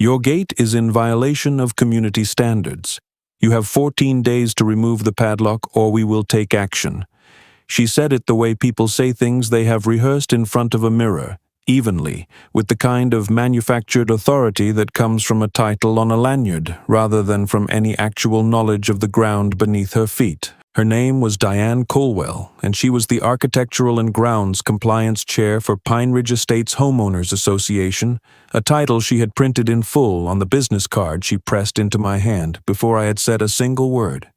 Your gate is in violation of community standards. You have 14 days to remove the padlock or we will take action. She said it the way people say things they have rehearsed in front of a mirror, evenly, with the kind of manufactured authority that comes from a title on a lanyard, rather than from any actual knowledge of the ground beneath her feet. Her name was Diane Colwell, and she was the Architectural and Grounds Compliance Chair for Pine Ridge Estates Homeowners Association, a title she had printed in full on the business card she pressed into my hand before I had said a single word.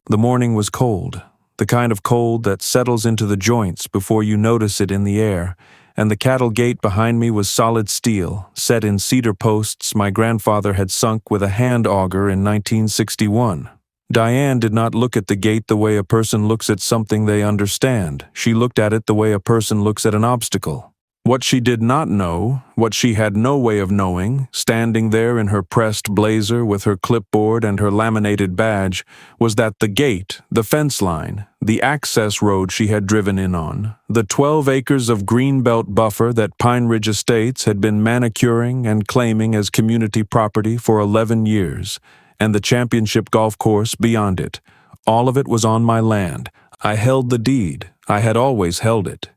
The morning was cold, the kind of cold that settles into the joints before you notice it in the air, and the cattle gate behind me was solid steel, set in cedar posts my grandfather had sunk with a hand auger in 1961. Diane did not look at the gate the way a person looks at something they understand. She looked at it the way a person looks at an obstacle. What she did not know, what she had no way of knowing, standing there in her pressed blazer with her clipboard and her laminated badge, was that the gate, the fence line, the access road she had driven in on, the 12 acres of greenbelt buffer that Pine Ridge Estates had been manicuring and claiming as community property for 11 years, and the championship golf course beyond it. All of it was on my land. I held the deed. I had always held it.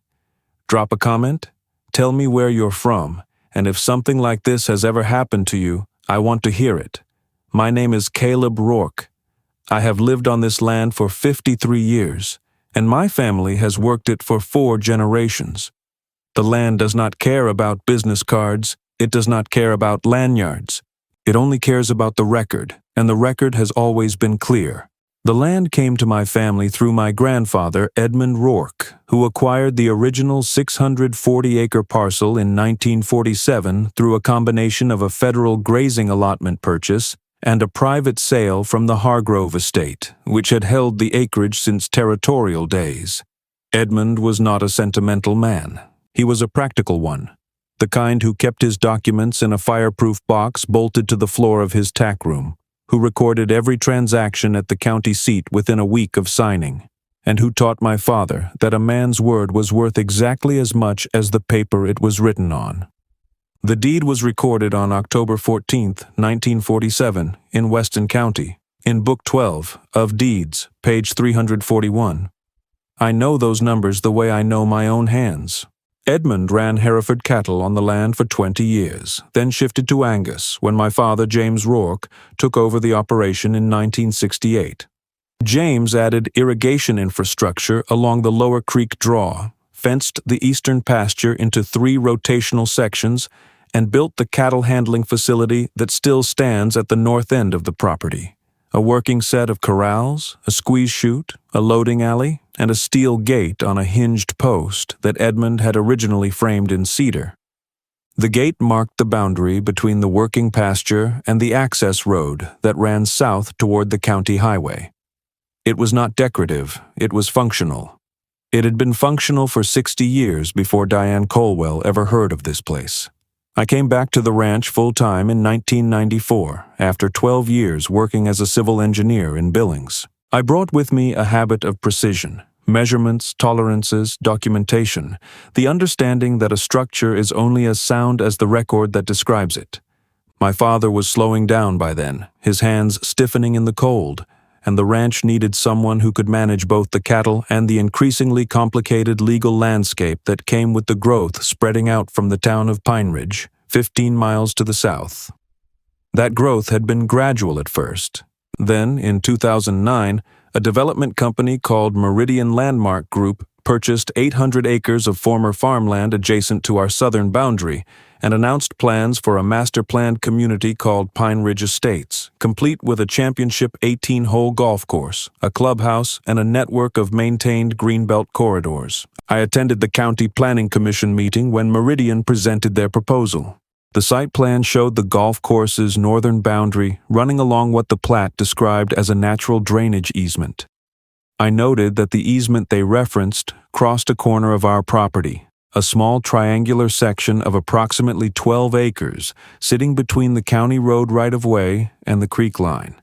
Drop a comment? Tell me where you're from, and if something like this has ever happened to you, I want to hear it. My name is Caleb Rourke. I have lived on this land for 53 years, and my family has worked it for 4 generations. The land does not care about business cards. It does not care about lanyards. It only cares about the record, and the record has always been clear. The land came to my family through my grandfather, Edmund Rourke, who acquired the original 640-acre parcel in 1947 through a combination of a federal grazing allotment purchase and a private sale from the Hargrove estate, which had held the acreage since territorial days. Edmund was not a sentimental man. He was a practical one, the kind who kept his documents in a fireproof box bolted to the floor of his tack room, who recorded every transaction at the county seat within a week of signing, and who taught my father that a man's word was worth exactly as much as the paper it was written on. The deed was recorded on October 14, 1947, in Weston County, in Book 12 of Deeds, page 341. I know those numbers the way I know my own hands. Edmund ran Hereford cattle on the land for 20 years, then shifted to Angus when my father, James Rourke, took over the operation in 1968. James added irrigation infrastructure along the Lower Creek Draw, fenced the eastern pasture into 3 rotational sections, and built the cattle handling facility that still stands at the north end of the property. A working set of corrals, a squeeze chute, a loading alley, and a steel gate on a hinged post that Edmund had originally framed in cedar. The gate marked the boundary between the working pasture and the access road that ran south toward the county highway. It was not decorative, it was functional. It had been functional for 60 years before Diane Colwell ever heard of this place. I came back to the ranch full-time in 1994, after 12 years working as a civil engineer in Billings. I brought with me a habit of precision, measurements, tolerances, documentation, the understanding that a structure is only as sound as the record that describes it. My father was slowing down by then, his hands stiffening in the cold, and the ranch needed someone who could manage both the cattle and the increasingly complicated legal landscape that came with the growth spreading out from the town of Pine Ridge, 15 miles to the south. That growth had been gradual at first. Then, in 2009, a development company called Meridian Landmark Group purchased 800 acres of former farmland adjacent to our southern boundary and announced plans for a master-planned community called Pine Ridge Estates, complete with a championship 18-hole golf course, a clubhouse, and a network of maintained greenbelt corridors. I attended the County Planning Commission meeting when Meridian presented their proposal. The site plan showed the golf course's northern boundary running along what the plat described as a natural drainage easement. I noted that the easement they referenced crossed a corner of our property, a small triangular section of approximately 12 acres sitting between the county road right-of-way and the creek line.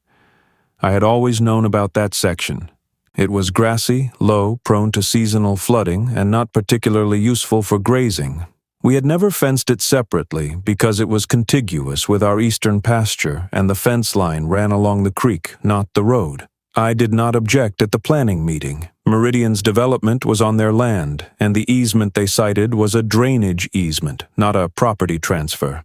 I had always known about that section. It was grassy, low, prone to seasonal flooding, and not particularly useful for grazing. We had never fenced it separately because it was contiguous with our eastern pasture and the fence line ran along the creek, not the road. I did not object at the planning meeting. Meridian's development was on their land, and the easement they cited was a drainage easement, not a property transfer.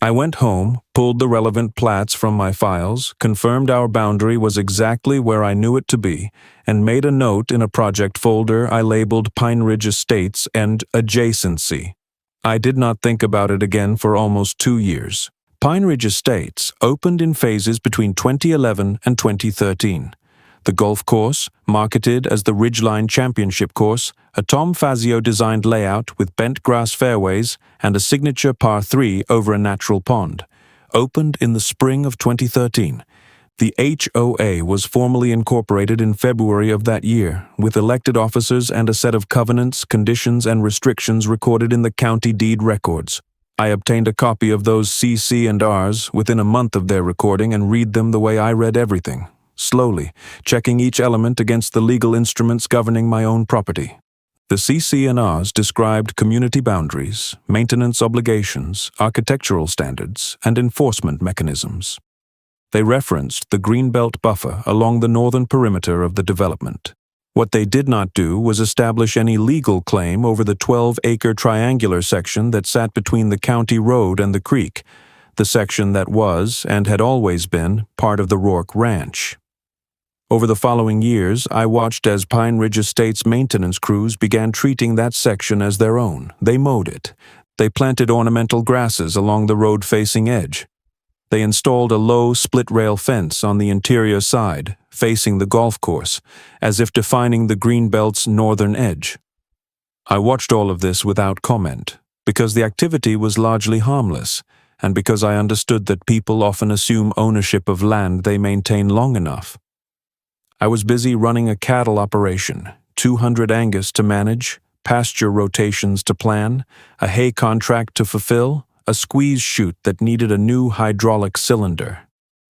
I went home, pulled the relevant plats from my files, confirmed our boundary was exactly where I knew it to be, and made a note in a project folder I labeled Pine Ridge Estates and Adjacency. I did not think about it again for almost 2 years. Pine Ridge Estates opened in phases between 2011 and 2013. The golf course, marketed as the Ridgeline Championship Course, a Tom Fazio-designed layout with bent grass fairways and a signature par 3 over a natural pond, opened in the spring of 2013. The HOA was formally incorporated in February of that year, with elected officers and a set of covenants, conditions, and restrictions recorded in the county deed records. I obtained a copy of those CC&Rs within a month of their recording and read them the way I read everything, slowly, checking each element against the legal instruments governing my own property. The CC&Rs described community boundaries, maintenance obligations, architectural standards, and enforcement mechanisms. They referenced the Greenbelt buffer along the northern perimeter of the development. What they did not do was establish any legal claim over the 12-acre triangular section that sat between the county road and the creek, the section that was, and had always been, part of the Rourke Ranch. Over the following years, I watched as Pine Ridge Estates maintenance crews began treating that section as their own. They mowed it. They planted ornamental grasses along the road-facing edge. They installed a low split-rail fence on the interior side, facing the golf course, as if defining the Greenbelt's northern edge. I watched all of this without comment, because the activity was largely harmless, and because I understood that people often assume ownership of land they maintain long enough. I was busy running a cattle operation, 200 Angus to manage, pasture rotations to plan, a hay contract to fulfill, a squeeze chute that needed a new hydraulic cylinder.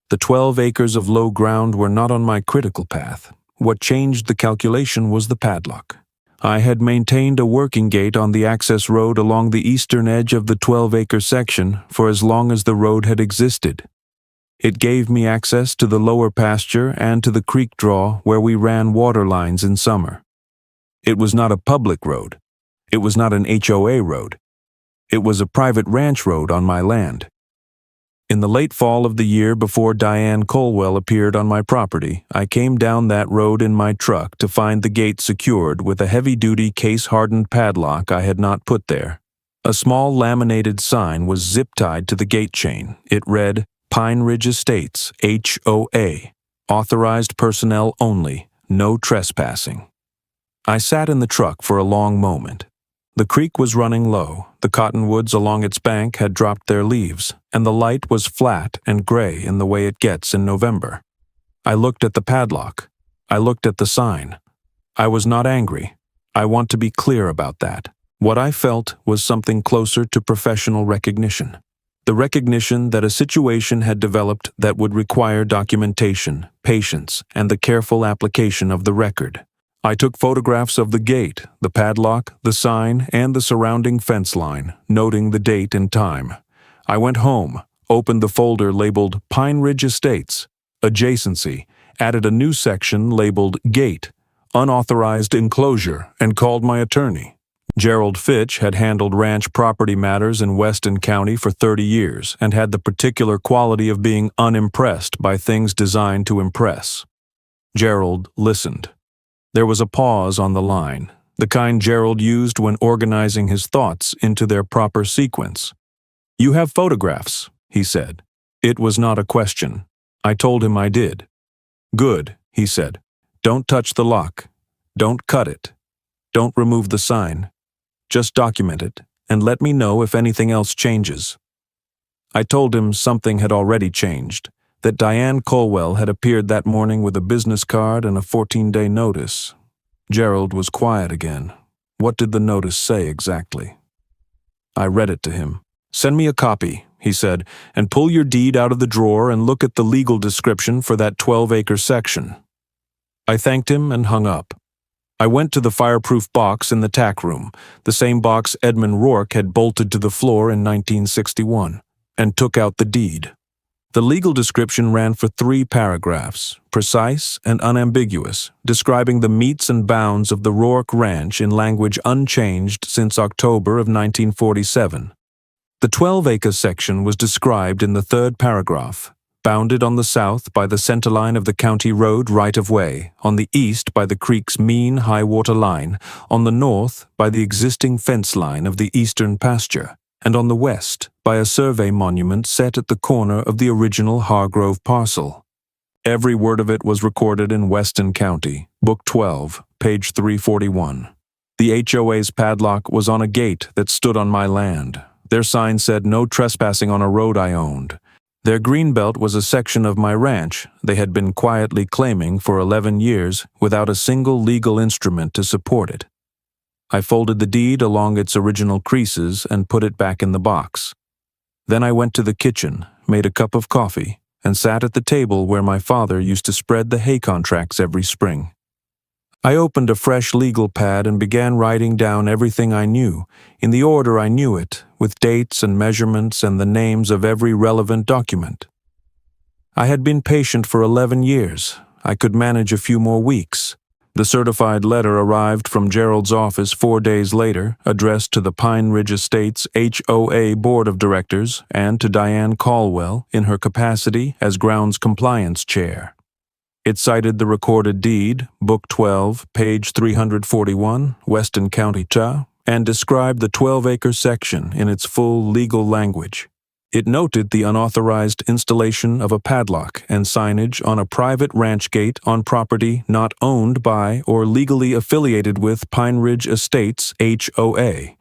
The 12 acres of low ground were not on my critical path. What changed the calculation was the padlock. I had maintained a working gate on the access road along the eastern edge of the 12-acre section for as long as the road had existed. It gave me access to the lower pasture and to the creek draw where we ran water lines in summer. It was not a public road. It was not an HOA road. It was a private ranch road on my land. In the late fall of the year before Diane Colwell appeared on my property, I came down that road in my truck to find the gate secured with a heavy-duty case-hardened padlock I had not put there. A small laminated sign was zip-tied to the gate chain. It read, Pine Ridge Estates, HOA, authorized personnel only, no trespassing. I sat in the truck for a long moment. The creek was running low, the cottonwoods along its bank had dropped their leaves, and the light was flat and gray in the way it gets in November. I looked at the padlock. I looked at the sign. I was not angry. I want to be clear about that. What I felt was something closer to professional recognition. The recognition that a situation had developed that would require documentation, patience, and the careful application of the record. I took photographs of the gate, the padlock, the sign, and the surrounding fence line, noting the date and time. I went home, opened the folder labeled Pine Ridge Estates, Adjacency, added a new section labeled Gate, Unauthorized Enclosure, and called my attorney. Gerald Fitch had handled ranch property matters in Weston County for 30 years and had the particular quality of being unimpressed by things designed to impress. Gerald listened. There was a pause on the line, the kind Gerald used when organizing his thoughts into their proper sequence. "You have photographs," he said. It was not a question. I told him I did. "Good," he said. "Don't touch the lock. Don't cut it. Don't remove the sign. Just document it, and let me know if anything else changes." I told him something had already changed, that Diane Colwell had appeared that morning with a business card and a 14-day notice. Gerald was quiet again. What did the notice say exactly? I read it to him. "Send me a copy," he said, "and pull your deed out of the drawer and look at the legal description for that 12-acre section." I thanked him and hung up. I went to the fireproof box in the tack room, the same box Edmund Rourke had bolted to the floor in 1961, and took out the deed. The legal description ran for 3 paragraphs, precise and unambiguous, describing the metes and bounds of the Rourke Ranch in language unchanged since October of 1947. The 12-acre section was described in the 3rd paragraph, bounded on the south by the centerline of the county road right-of-way, on the east by the creek's mean high-water line, on the north by the existing fence line of the eastern pasture, and on the west by a survey monument set at the corner of the original Hargrove parcel. Every word of it was recorded in Weston County, Book 12, page 341. The HOA's padlock was on a gate that stood on my land. Their sign said no trespassing on a road I owned. Their greenbelt was a section of my ranch they had been quietly claiming for 11 years without a single legal instrument to support it. I folded the deed along its original creases and put it back in the box. Then I went to the kitchen, made a cup of coffee, and sat at the table where my father used to spread the hay contracts every spring. I opened a fresh legal pad and began writing down everything I knew, in the order I knew it, with dates and measurements and the names of every relevant document. I had been patient for 11 years. I could manage a few more weeks. The certified letter arrived from Gerald's office 4 days later, addressed to the Pine Ridge Estates HOA Board of Directors and to Diane Caldwell in her capacity as Grounds Compliance Chair. It cited the recorded deed, Book 12, page 341, Weston County, Utah, and described the 12-acre section in its full legal language. It noted the unauthorized installation of a padlock and signage on a private ranch gate on property not owned by or legally affiliated with Pine Ridge Estates HOA.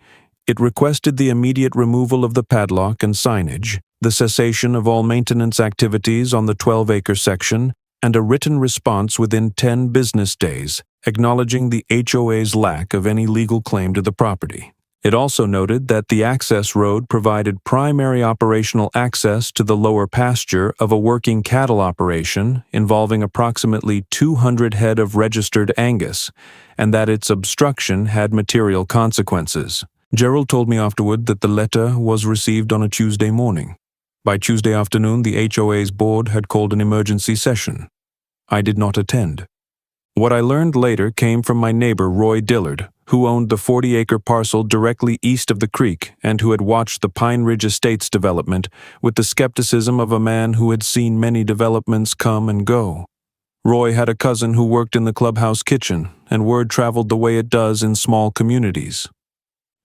It requested the immediate removal of the padlock and signage, the cessation of all maintenance activities on the 12-acre section, and a written response within 10 business days, acknowledging the HOA's lack of any legal claim to the property. It also noted that the access road provided primary operational access to the lower pasture of a working cattle operation involving approximately 200 head of registered Angus, and that its obstruction had material consequences. Gerald told me afterward that the letter was received on a Tuesday morning. By Tuesday afternoon, the HOA's board had called an emergency session. I did not attend. What I learned later came from my neighbor Roy Dillard, who owned the 40-acre parcel directly east of the creek and who had watched the Pine Ridge Estates development with the skepticism of a man who had seen many developments come and go. Roy had a cousin who worked in the clubhouse kitchen, and word traveled the way it does in small communities.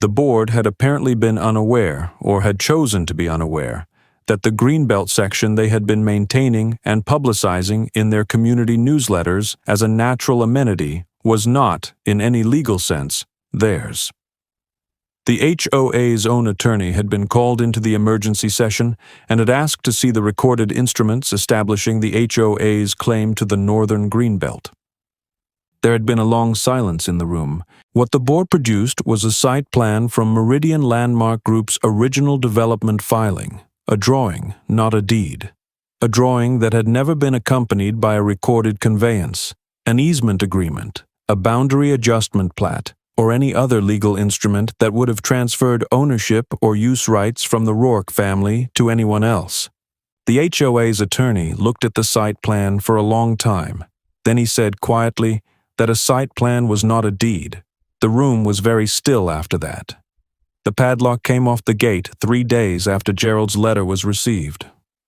The board had apparently been unaware, or had chosen to be unaware, that the Greenbelt section they had been maintaining and publicizing in their community newsletters as a natural amenity was not, in any legal sense, theirs. The HOA's own attorney had been called into the emergency session and had asked to see the recorded instruments establishing the HOA's claim to the northern Greenbelt. There had been a long silence in the room. What the board produced was a site plan from Meridian Landmark Group's original development filing, a drawing, not a deed. A drawing that had never been accompanied by a recorded conveyance, an easement agreement, a boundary adjustment plat, or any other legal instrument that would have transferred ownership or use rights from the Rourke family to anyone else. The HOA's attorney looked at the site plan for a long time. Then he said quietly that a site plan was not a deed. The room was very still after that. The padlock came off the gate 3 days after Gerald's letter was received.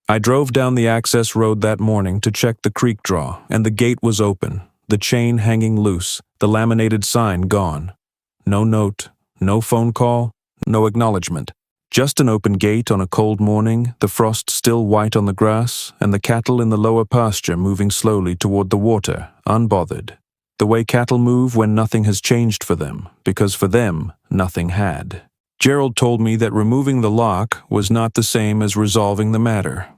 I drove down the access road that morning to check the creek draw, and the gate was open, the chain hanging loose, the laminated sign gone. No note, no phone call, no acknowledgement. Just an open gate on a cold morning, the frost still white on the grass, and the cattle in the lower pasture moving slowly toward the water, unbothered. The way cattle move when nothing has changed for them, because for them, nothing had. Gerald told me that removing the lock was not the same as resolving the matter.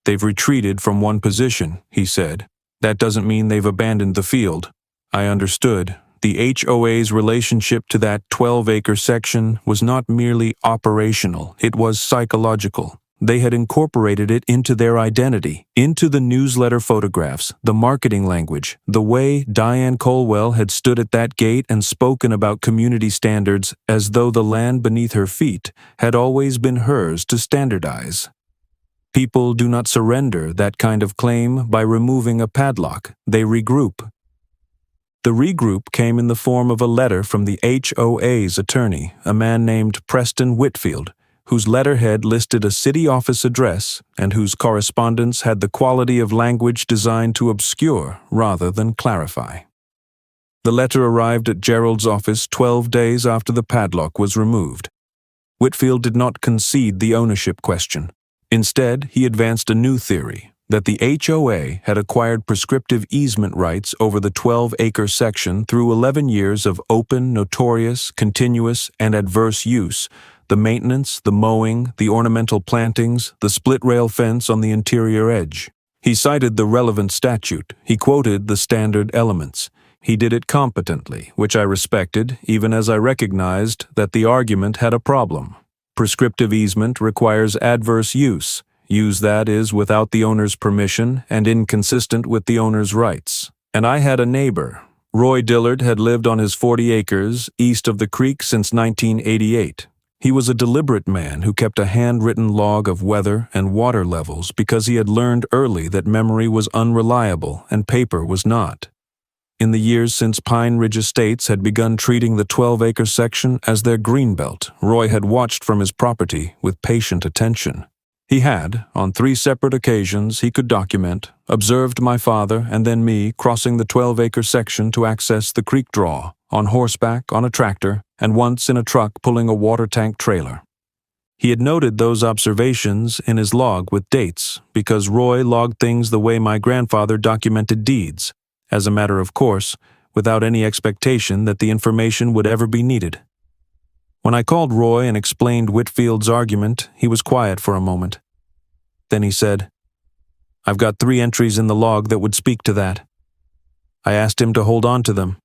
They've retreated from one position, he said. That doesn't mean they've abandoned the field. I understood. The HOA's relationship to that 12-acre section was not merely operational, it was psychological. They had incorporated it into their identity, into the newsletter photographs, the marketing language, the way Diane Colwell had stood at that gate and spoken about community standards as though the land beneath her feet had always been hers to standardize. People do not surrender that kind of claim by removing a padlock. They regroup. The regroup came in the form of a letter from the HOA's attorney, a man named Preston Whitfield, whose letterhead listed a city office address and whose correspondence had the quality of language designed to obscure rather than clarify. The letter arrived at Gerald's office 12 days after the padlock was removed. Whitfield did not concede the ownership question. Instead, he advanced a new theory, that the HOA had acquired prescriptive easement rights over the 12-acre section through 11 years of open, notorious, continuous, and adverse use, the maintenance, the mowing, the ornamental plantings, the split-rail fence on the interior edge. He cited the relevant statute. He quoted the standard elements. He did it competently, which I respected, even as I recognized that the argument had a problem. Prescriptive easement requires adverse use. Use that is without the owner's permission and inconsistent with the owner's rights. And I had a neighbor. Roy Dillard had lived on his 40 acres east of the creek since 1988. He was a deliberate man who kept a handwritten log of weather and water levels because he had learned early that memory was unreliable and paper was not. In the years since Pine Ridge Estates had begun treating the 12-acre section as their greenbelt, Roy had watched from his property with patient attention. He had, on 3 separate occasions he could document, observed my father and then me crossing the 12-acre section to access the creek draw, on horseback, on a tractor, and once in a truck pulling a water tank trailer. He had noted those observations in his log with dates because Roy logged things the way my grandfather documented deeds, as a matter of course, without any expectation that the information would ever be needed. When I called Roy and explained Whitfield's argument, he was quiet for a moment. Then he said, "I've got 3 entries in the log that would speak to that." I asked him to hold on to them.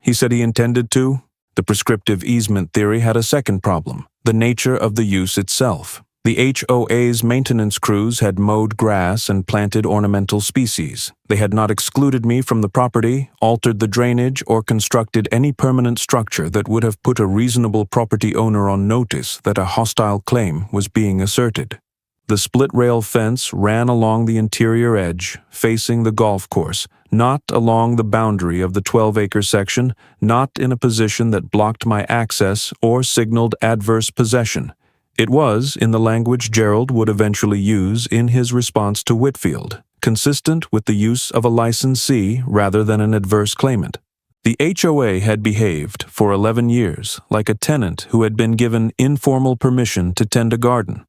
He said he intended to. The prescriptive easement theory had a second problem, the nature of the use itself. The HOA's maintenance crews had mowed grass and planted ornamental species. They had not excluded me from the property, altered the drainage, or constructed any permanent structure that would have put a reasonable property owner on notice that a hostile claim was being asserted. The split-rail fence ran along the interior edge, facing the golf course, not along the boundary of the 12-acre section, not in a position that blocked my access or signaled adverse possession. It was, in the language Gerald would eventually use in his response to Whitfield, consistent with the use of a licensee rather than an adverse claimant. The HOA had behaved, for 11 years, like a tenant who had been given informal permission to tend a garden.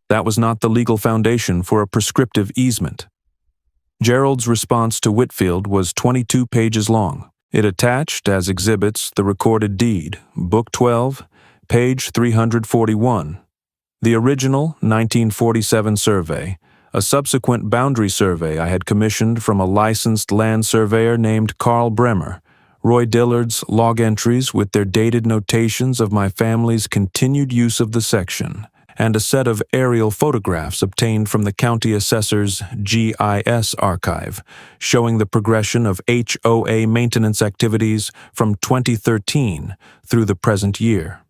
That was not the legal foundation for a prescriptive easement. Gerald's response to Whitfield was 22 pages long. It attached, as exhibits, the recorded deed, Book 12, page 341, the original 1947 survey, a subsequent boundary survey I had commissioned from a licensed land surveyor named Carl Bremer, Roy Dillard's log entries with their dated notations of my family's continued use of the section, and a set of aerial photographs obtained from the county assessor's GIS archive, showing the progression of HOA maintenance activities from 2013 through the present year.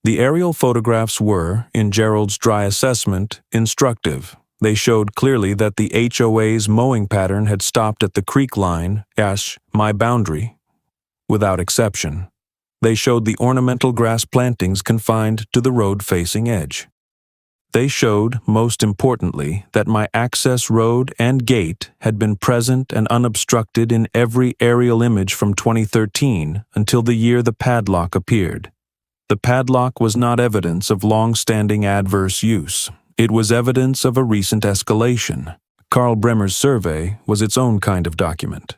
The aerial photographs were, in Gerald's dry assessment, instructive. They showed clearly that the HOA's mowing pattern had stopped at the creek line, my boundary, without exception. They showed the ornamental grass plantings confined to the road-facing edge. They showed, most importantly, that my access road and gate had been present and unobstructed in every aerial image from 2013 until the year the padlock appeared. The padlock was not evidence of long-standing adverse use. It was evidence of a recent escalation. Carl Bremer's survey was its own kind of document.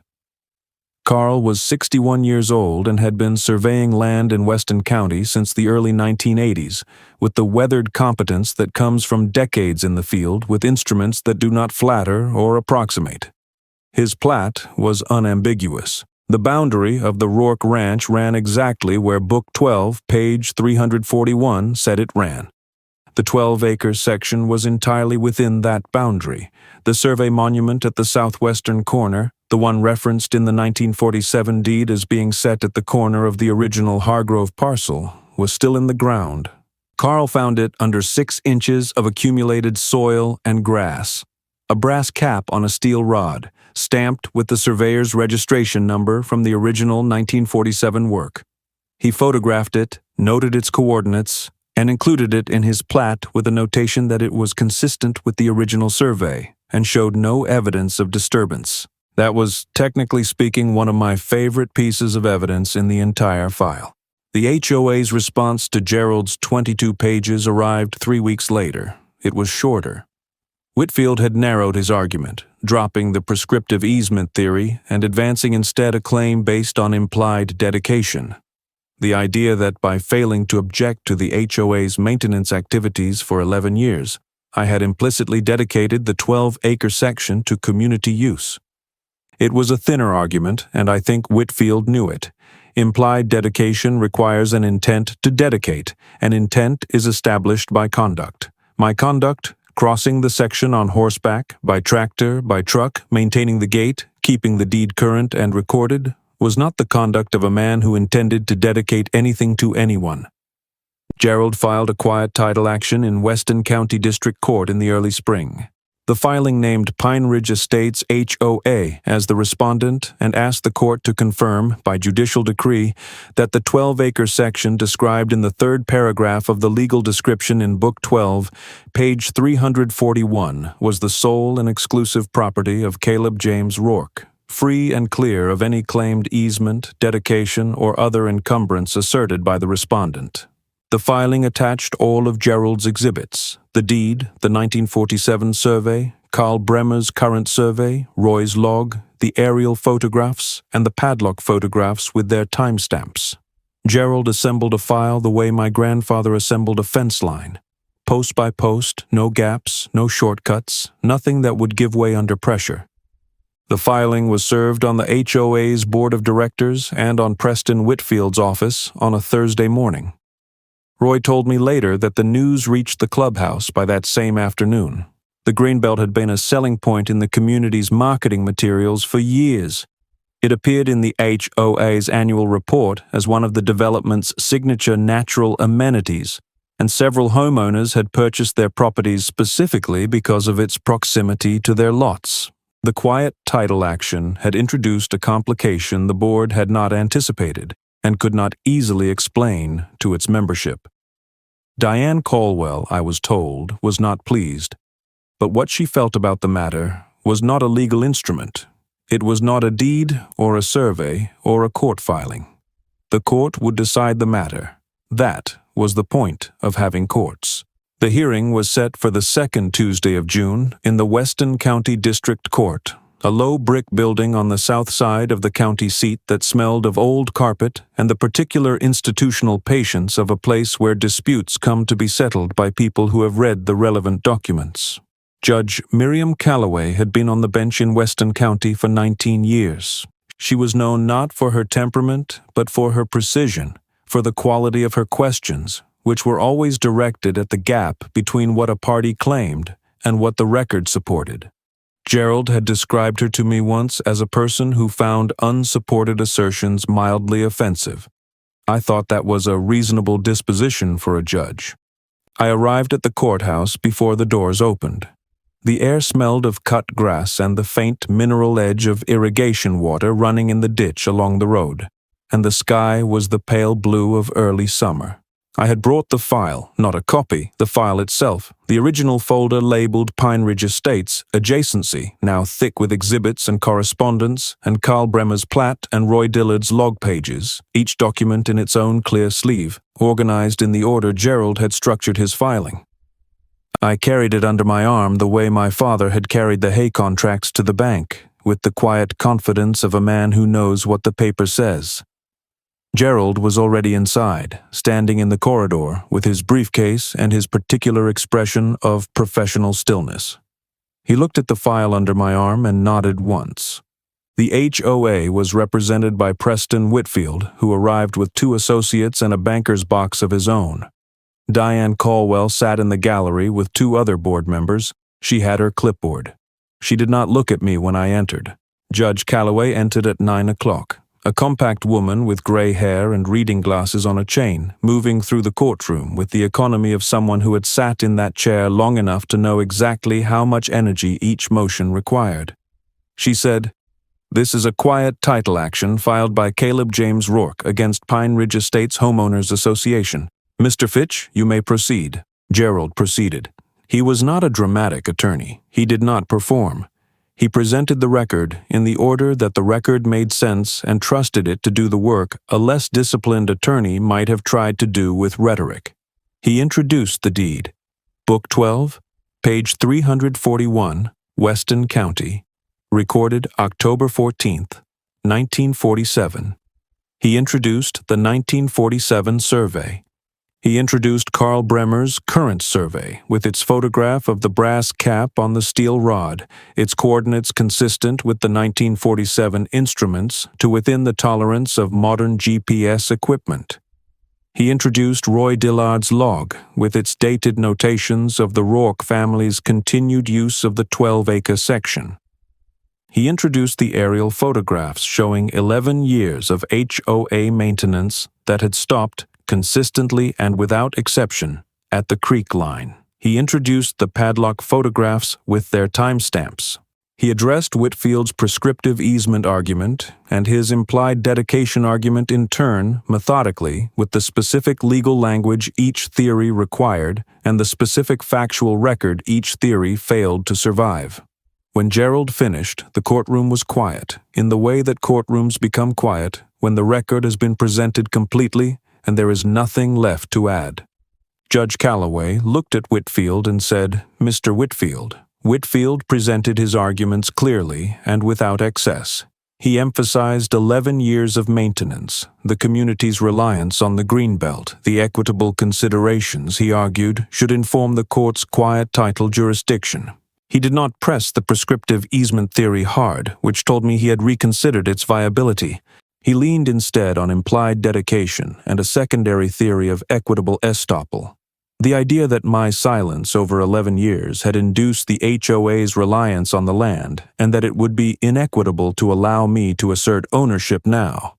Carl was 61 years old and had been surveying land in Weston County since the early 1980s, with the weathered competence that comes from decades in the field with instruments that do not flatter or approximate. His plat was unambiguous. The boundary of the Rourke Ranch ran exactly where Book 12, page 341, said it ran. The 12-acre section was entirely within that boundary. The survey monument at the southwestern corner, the one referenced in the 1947 deed as being set at the corner of the original Hargrove parcel, was still in the ground. Carl found it under 6 inches of accumulated soil and grass. A brass cap on a steel rod, stamped with the surveyor's registration number from the original 1947 work. He photographed it, noted its coordinates, and included it in his plat with a notation that it was consistent with the original survey and showed no evidence of disturbance. That was, technically speaking, one of my favorite pieces of evidence in the entire file. The HOA's response to Gerald's 22 pages arrived 3 weeks later. It was shorter. Whitfield had narrowed his argument, dropping the prescriptive easement theory and advancing instead a claim based on implied dedication. The idea that by failing to object to the HOA's maintenance activities for 11 years, I had implicitly dedicated the 12-acre section to community use. It was a thinner argument, and I think Whitfield knew it. Implied dedication requires an intent to dedicate. An intent is established by conduct. My conduct, crossing the section on horseback, by tractor, by truck, maintaining the gate, keeping the deed current and recorded, was not the conduct of a man who intended to dedicate anything to anyone. Gerald filed a quiet title action in Weston County District Court in the early spring. The filing named Pine Ridge Estates HOA as the respondent and asked the court to confirm, by judicial decree, that the 12-acre section described in the 3rd paragraph of the legal description in Book 12, page 341, was the sole and exclusive property of Caleb James Rourke, free and clear of any claimed easement, dedication, or other encumbrance asserted by the respondent. The filing attached all of Gerald's exhibits: the deed, the 1947 survey, Carl Bremer's current survey, Roy's log, the aerial photographs, and the padlock photographs with their timestamps. Gerald assembled a file the way my grandfather assembled a fence line. Post by post, no gaps, no shortcuts, nothing that would give way under pressure. The filing was served on the HOA's board of directors and on Preston Whitfield's office on a Thursday morning. Roy told me later that the news reached the clubhouse by that same afternoon. The Greenbelt had been a selling point in the community's marketing materials for years. It appeared in the HOA's annual report as one of the development's signature natural amenities, and several homeowners had purchased their properties specifically because of its proximity to their lots. The quiet title action had introduced a complication the board had not anticipated and could not easily explain to its membership. Diane Caldwell, I was told, was not pleased, but what she felt about the matter was not a legal instrument. It was not a deed or a survey or a court filing. The court would decide the matter. That was the point of having courts. The hearing was set for the 2nd Tuesday of June in the Weston County District Court, a low brick building on the south side of the county seat that smelled of old carpet and the particular institutional patience of a place where disputes come to be settled by people who have read the relevant documents. Judge Miriam Calloway had been on the bench in Weston County for 19 years. She was known not for her temperament, but for her precision, for the quality of her questions, which were always directed at the gap between what a party claimed and what the record supported. Gerald had described her to me once as a person who found unsupported assertions mildly offensive. I thought that was a reasonable disposition for a judge. I arrived at the courthouse before the doors opened. The air smelled of cut grass and the faint mineral edge of irrigation water running in the ditch along the road, and the sky was the pale blue of early summer. I had brought the file, not a copy, the file itself, the original folder labeled Pine Ridge Estates, Adjacency, now thick with exhibits and correspondence, and Carl Bremer's plat and Roy Dillard's log pages, each document in its own clear sleeve, organized in the order Gerald had structured his filing. I carried it under my arm the way my father had carried the hay contracts to the bank, with the quiet confidence of a man who knows what the paper says. Gerald was already inside, standing in the corridor with his briefcase and his particular expression of professional stillness. He looked at the file under my arm and nodded once. The HOA was represented by Preston Whitfield, who arrived with 2 associates and a banker's box of his own. Diane Caldwell sat in the gallery with 2 other board members. She had her clipboard. She did not look at me when I entered. Judge Calloway entered at 9 o'clock. A compact woman with gray hair and reading glasses on a chain, moving through the courtroom with the economy of someone who had sat in that chair long enough to know exactly how much energy each motion required. She said, "This is a quiet title action filed by Caleb James Rourke against Pine Ridge Estates Homeowners Association. Mr. Fitch, you may proceed." Gerald proceeded. He was not a dramatic attorney. He did not perform. He presented the record in the order that the record made sense and trusted it to do the work a less disciplined attorney might have tried to do with rhetoric. He introduced the deed. Book 12, page 341, Weston County. Recorded October 14th, 1947. He introduced the 1947 survey. He introduced Carl Bremer's current survey with its photograph of the brass cap on the steel rod, its coordinates consistent with the 1947 instruments to within the tolerance of modern GPS equipment. He introduced Roy Dillard's log with its dated notations of the Rourke family's continued use of the 12-acre section. He introduced the aerial photographs showing 11 years of HOA maintenance that had stopped consistently and without exception at the creek line. He introduced the padlock photographs with their timestamps. He addressed Whitfield's prescriptive easement argument and his implied dedication argument in turn, methodically, with the specific legal language each theory required and the specific factual record each theory failed to survive. When Gerald finished, the courtroom was quiet, in the way that courtrooms become quiet when the record has been presented completely and there is nothing left to add. Judge Calloway looked at Whitfield and said, "Mr. Whitfield." Whitfield presented his arguments clearly and without excess. He emphasized 11 years of maintenance, the community's reliance on the Greenbelt, the equitable considerations, he argued, should inform the court's quiet title jurisdiction. He did not press the prescriptive easement theory hard, which told me he had reconsidered its viability. He leaned instead on implied dedication and a secondary theory of equitable estoppel. The idea that my silence over 11 years had induced the HOA's reliance on the land and that it would be inequitable to allow me to assert ownership now.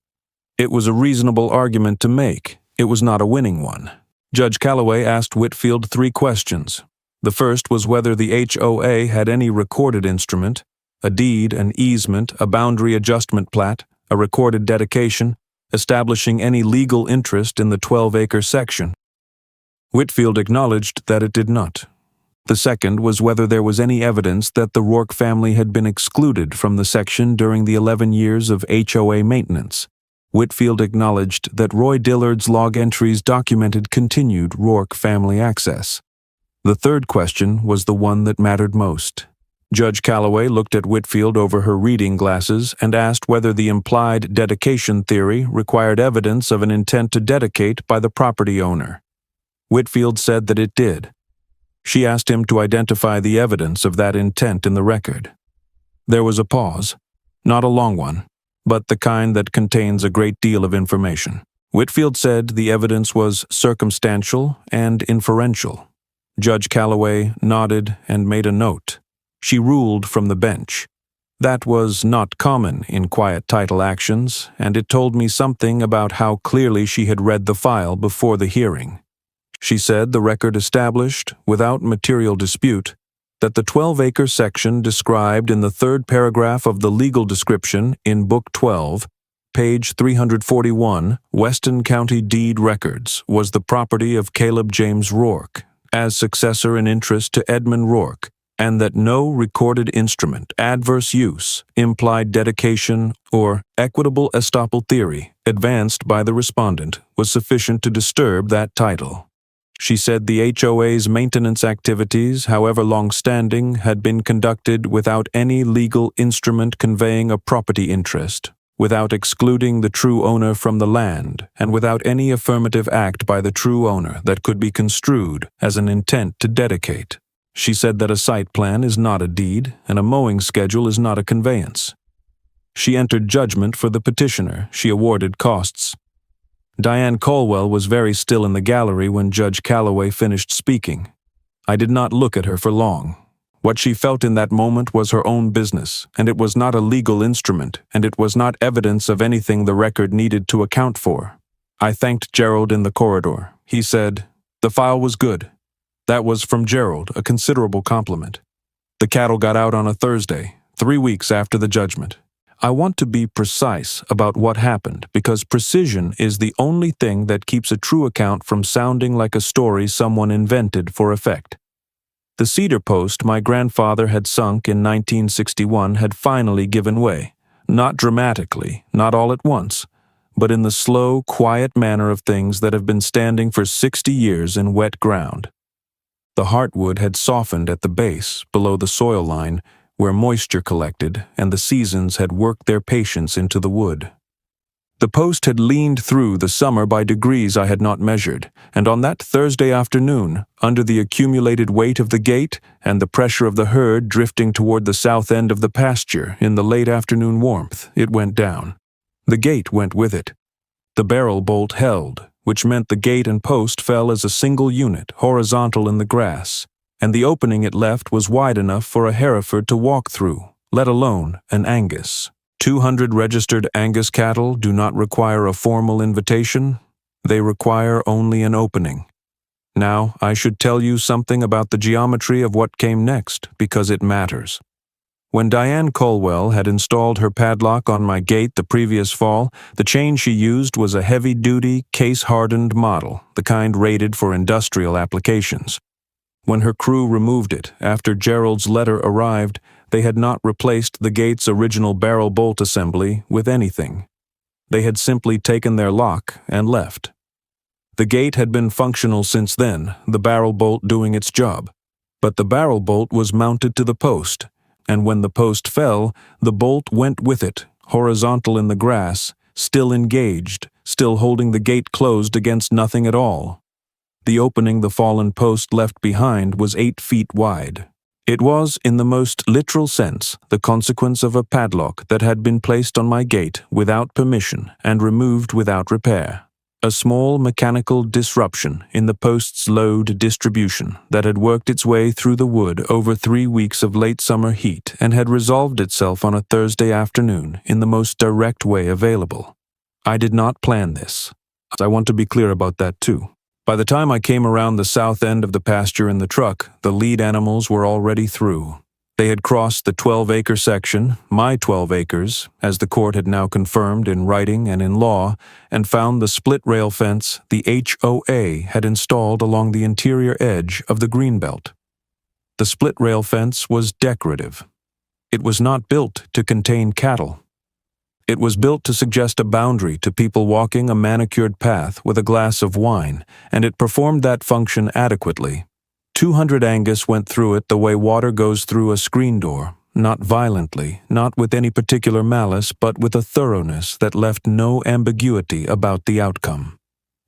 It was a reasonable argument to make. It was not a winning one. Judge Calloway asked Whitfield 3 questions. The first was whether the HOA had any recorded instrument, a deed, an easement, a boundary adjustment plat, a recorded dedication, establishing any legal interest in the 12-acre section. Whitfield acknowledged that it did not. The second was whether there was any evidence that the Rourke family had been excluded from the section during the 11 years of HOA maintenance. Whitfield acknowledged that Roy Dillard's log entries documented continued Rourke family access. The third question was the one that mattered most. Judge Calloway looked at Whitfield over her reading glasses and asked whether the implied dedication theory required evidence of an intent to dedicate by the property owner. Whitfield said that it did. She asked him to identify the evidence of that intent in the record. There was a pause, not a long one, but the kind that contains a great deal of information. Whitfield said the evidence was circumstantial and inferential. Judge Calloway nodded and made a note. She ruled from the bench. That was not common in quiet title actions, and it told me something about how clearly she had read the file before the hearing. She said the record established, without material dispute, that the 12-acre section described in the 3rd paragraph of the legal description in Book 12, page 341, Weston County Deed Records, was the property of Caleb James Rourke, as successor in interest to Edmund Rourke, and that no recorded instrument, adverse use, implied dedication, or equitable estoppel theory advanced by the respondent was sufficient to disturb that title. She said the HOA's maintenance activities, however long-standing, had been conducted without any legal instrument conveying a property interest, without excluding the true owner from the land, and without any affirmative act by the true owner that could be construed as an intent to dedicate. She said that a site plan is not a deed, and a mowing schedule is not a conveyance. She entered judgment for the petitioner. She awarded costs. Diane Colwell was very still in the gallery when Judge Calloway finished speaking. I did not look at her for long. What she felt in that moment was her own business, and it was not a legal instrument, and it was not evidence of anything the record needed to account for. I thanked Gerald in the corridor. He said, "The file was good." That was from Gerald, a considerable compliment. The cattle got out on a Thursday, 3 weeks after the judgment. I want to be precise about what happened because precision is the only thing that keeps a true account from sounding like a story someone invented for effect. The cedar post my grandfather had sunk in 1961 had finally given way, not dramatically, not all at once, but in the slow, quiet manner of things that have been standing for 60 years in wet ground. The heartwood had softened at the base, below the soil line, where moisture collected, and the seasons had worked their patience into the wood. The post had leaned through the summer by degrees I had not measured, and on that Thursday afternoon, under the accumulated weight of the gate and the pressure of the herd drifting toward the south end of the pasture in the late afternoon warmth, it went down. The gate went with it. The barrel bolt held, which meant the gate and post fell as a single unit, horizontal in the grass, and the opening it left was wide enough for a Hereford to walk through, let alone an Angus. 200 registered Angus cattle do not require a formal invitation. They require only an opening. Now, I should tell you something about the geometry of what came next, because it matters. When Diane Colwell had installed her padlock on my gate the previous fall, the chain she used was a heavy-duty, case-hardened model, the kind rated for industrial applications. When her crew removed it, after Gerald's letter arrived, they had not replaced the gate's original barrel bolt assembly with anything. They had simply taken their lock and left. The gate had been functional since then, the barrel bolt doing its job. But the barrel bolt was mounted to the post, and when the post fell, the bolt went with it, horizontal in the grass, still engaged, still holding the gate closed against nothing at all. The opening the fallen post left behind was 8 feet wide. It was, in the most literal sense, the consequence of a padlock that had been placed on my gate without permission and removed without repair. A small mechanical disruption in the post's load distribution that had worked its way through the wood over 3 weeks of late summer heat and had resolved itself on a Thursday afternoon in the most direct way available. I did not plan this. I want to be clear about that too. By the time I came around the south end of the pasture in the truck, the lead animals were already through. They had crossed the 12-acre section, my 12 acres, as the court had now confirmed in writing and in law, and found the split-rail fence the HOA had installed along the interior edge of the greenbelt. The split-rail fence was decorative. It was not built to contain cattle. It was built to suggest a boundary to people walking a manicured path with a glass of wine, and it performed that function adequately. 200 Angus went through it the way water goes through a screen door, not violently, not with any particular malice, but with a thoroughness that left no ambiguity about the outcome.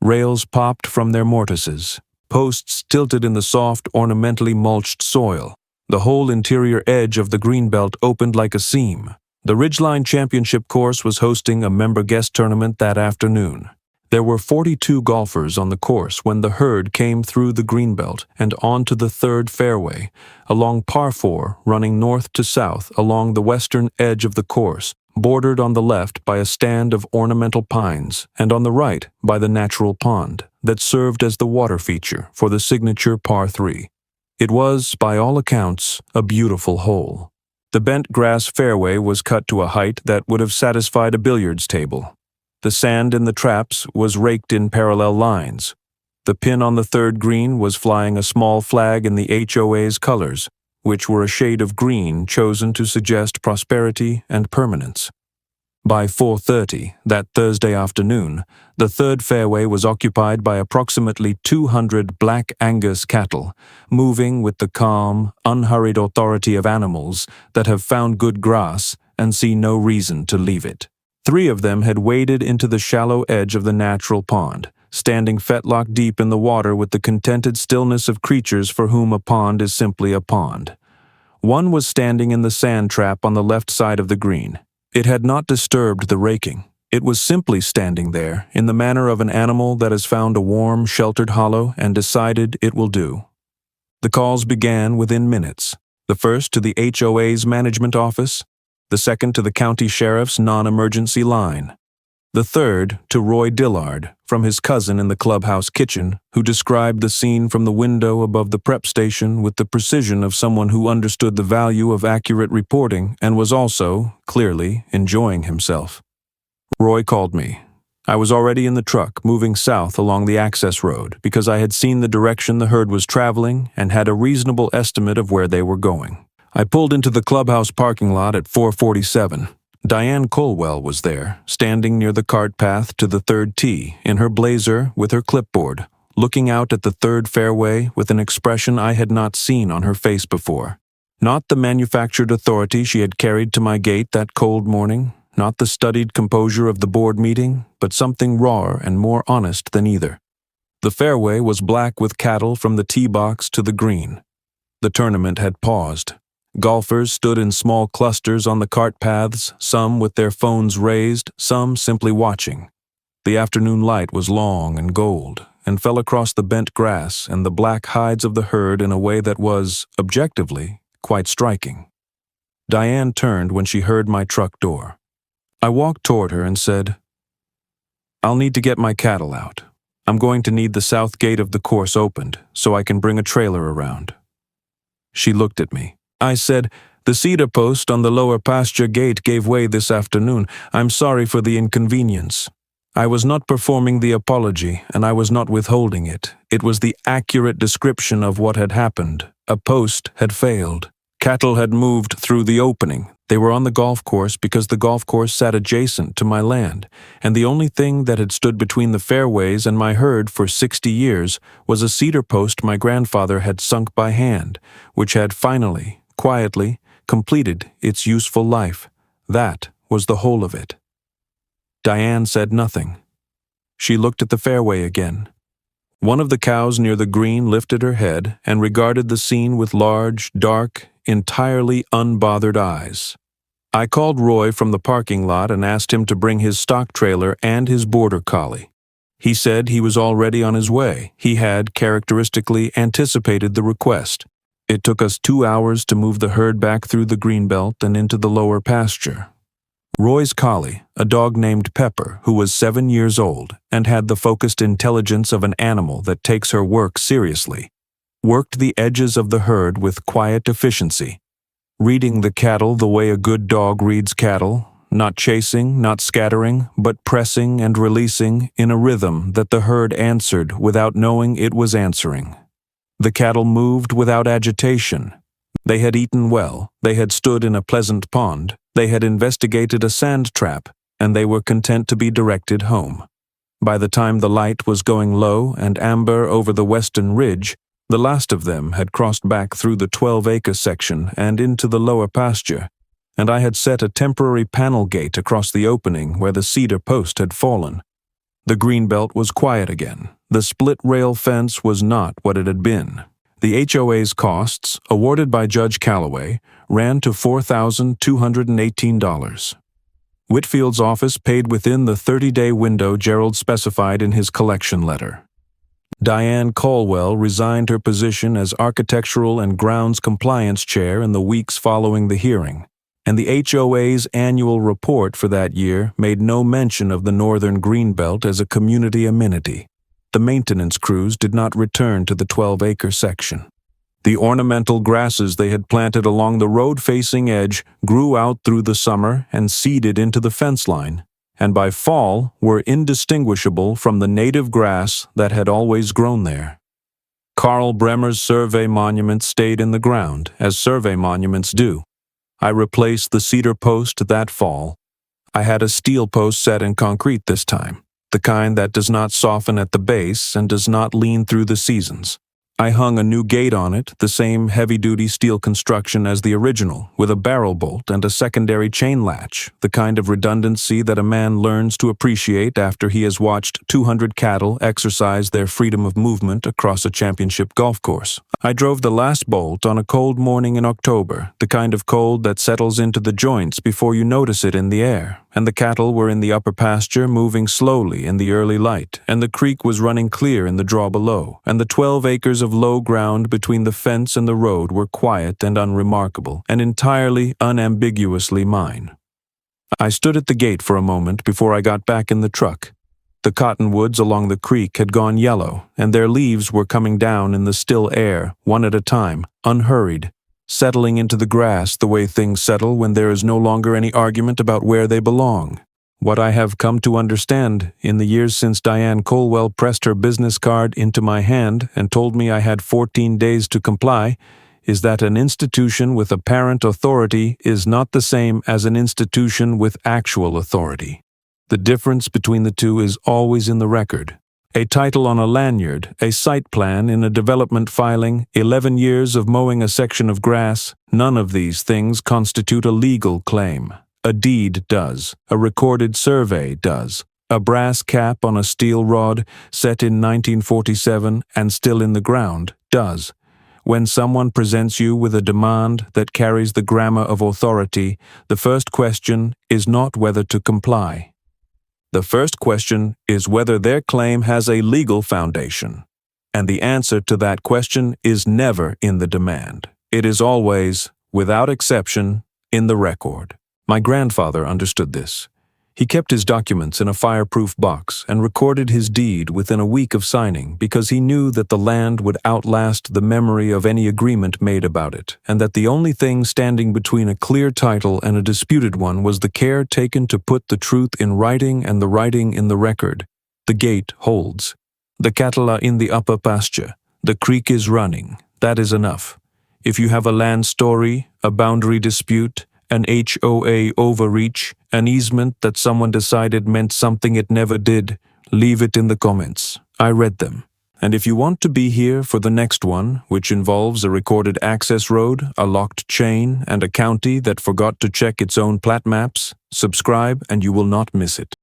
Rails popped from their mortises, posts tilted in the soft, ornamentally mulched soil. The whole interior edge of the greenbelt opened like a seam. The Ridgeline Championship course was hosting a member guest tournament that afternoon. There were 42 golfers on the course when the herd came through the greenbelt and onto the third fairway, along par 4 running north to south along the western edge of the course, bordered on the left by a stand of ornamental pines and on the right by the natural pond that served as the water feature for the signature par 3. It was, by all accounts, a beautiful hole. The bent grass fairway was cut to a height that would have satisfied a billiards table. The sand in the traps was raked in parallel lines. The pin on the third green was flying a small flag in the HOA's colors, which were a shade of green chosen to suggest prosperity and permanence. By 4:30 that Thursday afternoon, the third fairway was occupied by approximately 200 black Angus cattle, moving with the calm, unhurried authority of animals that have found good grass and see no reason to leave it. 3 of them had waded into the shallow edge of the natural pond, standing fetlock deep in the water with the contented stillness of creatures for whom a pond is simply a pond. 1 was standing in the sand trap on the left side of the green. It had not disturbed the raking. It was simply standing there, in the manner of an animal that has found a warm, sheltered hollow and decided it will do. The calls began within minutes, the first to the HOA's management office, the second to the county sheriff's non-emergency line, the third to Roy Dillard from his cousin in the clubhouse kitchen, who described the scene from the window above the prep station with the precision of someone who understood the value of accurate reporting and was also, clearly, enjoying himself. Roy called me. I was already in the truck, moving south along the access road, because I had seen the direction the herd was traveling and had a reasonable estimate of where they were going. I pulled into the clubhouse parking lot at 4:47. Diane Colwell was there, standing near the cart path to the third tee, in her blazer with her clipboard, looking out at the third fairway with an expression I had not seen on her face before. Not the manufactured authority she had carried to my gate that cold morning, not the studied composure of the board meeting, but something rawer and more honest than either. The fairway was black with cattle from the tee box to the green. The tournament had paused. Golfers stood in small clusters on the cart paths, some with their phones raised, some simply watching. The afternoon light was long and gold, and fell across the bent grass and the black hides of the herd in a way that was, objectively, quite striking. Diane turned when she heard my truck door. I walked toward her and said, "I'll need to get my cattle out. I'm going to need the south gate of the course opened so I can bring a trailer around." She looked at me. I said, "The cedar post on the lower pasture gate gave way this afternoon. I'm sorry for the inconvenience." I was not performing the apology, and I was not withholding it. It was the accurate description of what had happened. A post had failed. Cattle had moved through the opening. They were on the golf course because the golf course sat adjacent to my land, and the only thing that had stood between the fairways and my herd for 60 years was a cedar post my grandfather had sunk by hand, which had finally, quietly, completed its useful life. That was the whole of it. Diane said nothing. She looked at the fairway again. One of the cows near the green lifted her head and regarded the scene with large, dark, entirely unbothered eyes. I called Roy from the parking lot and asked him to bring his stock trailer and his border collie. He said he was already on his way. He had, characteristically, anticipated the request. It took us 2 hours to move the herd back through the greenbelt and into the lower pasture. Roy's collie, a dog named Pepper, who was 7 years old and had the focused intelligence of an animal that takes her work seriously, worked the edges of the herd with quiet efficiency, reading the cattle the way a good dog reads cattle, not chasing, not scattering, but pressing and releasing in a rhythm that the herd answered without knowing it was answering. The cattle moved without agitation. They had eaten well, they had stood in a pleasant pond, they had investigated a sand trap, and they were content to be directed home. By the time the light was going low and amber over the western ridge, the last of them had crossed back through the 12-acre section and into the lower pasture, and I had set a temporary panel gate across the opening where the cedar post had fallen. The greenbelt was quiet again. The split-rail fence was not what it had been. The HOA's costs, awarded by Judge Calloway, ran to $4,218. Whitfield's office paid within the 30-day window Gerald specified in his collection letter. Diane Colwell resigned her position as Architectural and Grounds Compliance Chair in the weeks following the hearing, and the HOA's annual report for that year made no mention of the Northern Greenbelt as a community amenity. The maintenance crews did not return to the 12-acre section. The ornamental grasses they had planted along the road-facing edge grew out through the summer and seeded into the fence line, and by fall were indistinguishable from the native grass that had always grown there. Carl Bremer's survey monument stayed in the ground, as survey monuments do. I replaced the cedar post that fall. I had a steel post set in concrete this time, the kind that does not soften at the base and does not lean through the seasons. I hung a new gate on it, the same heavy-duty steel construction as the original, with a barrel bolt and a secondary chain latch, the kind of redundancy that a man learns to appreciate after he has watched 200 cattle exercise their freedom of movement across a championship golf course. I drove the last bolt on a cold morning in October, the kind of cold that settles into the joints before you notice it in the air, and the cattle were in the upper pasture moving slowly in the early light, and the creek was running clear in the draw below, and the 12 acres of low ground between the fence and the road were quiet and unremarkable, and entirely unambiguously mine. I stood at the gate for a moment before I got back in the truck. The cottonwoods along the creek had gone yellow, and their leaves were coming down in the still air, one at a time, unhurried, settling into the grass the way things settle when there is no longer any argument about where they belong. What I have come to understand in the years since Diane Colwell pressed her business card into my hand and told me I had 14 days to comply is that an institution with apparent authority is not the same as an institution with actual authority. The difference between the two is always in the record. A title on a lanyard, a site plan in a development filing, 11 years of mowing a section of grass, none of these things constitute a legal claim. A deed does. A recorded survey does. A brass cap on a steel rod set in 1947 and still in the ground does. When someone presents you with a demand that carries the grammar of authority, the first question is not whether to comply. The first question is whether their claim has a legal foundation. And the answer to that question is never in the demand. It is always, without exception, in the record. My grandfather understood this. He kept his documents in a fireproof box and recorded his deed within a week of signing because he knew that the land would outlast the memory of any agreement made about it, and that the only thing standing between a clear title and a disputed one was the care taken to put the truth in writing and the writing in the record. The gate holds. The cattle are in the upper pasture. The creek is running. That is enough. If you have a land story, a boundary dispute, an HOA overreach, an easement that someone decided meant something it never did, leave it in the comments. I read them. And if you want to be here for the next one, which involves a recorded access road, a locked chain, and a county that forgot to check its own plat maps, subscribe and you will not miss it.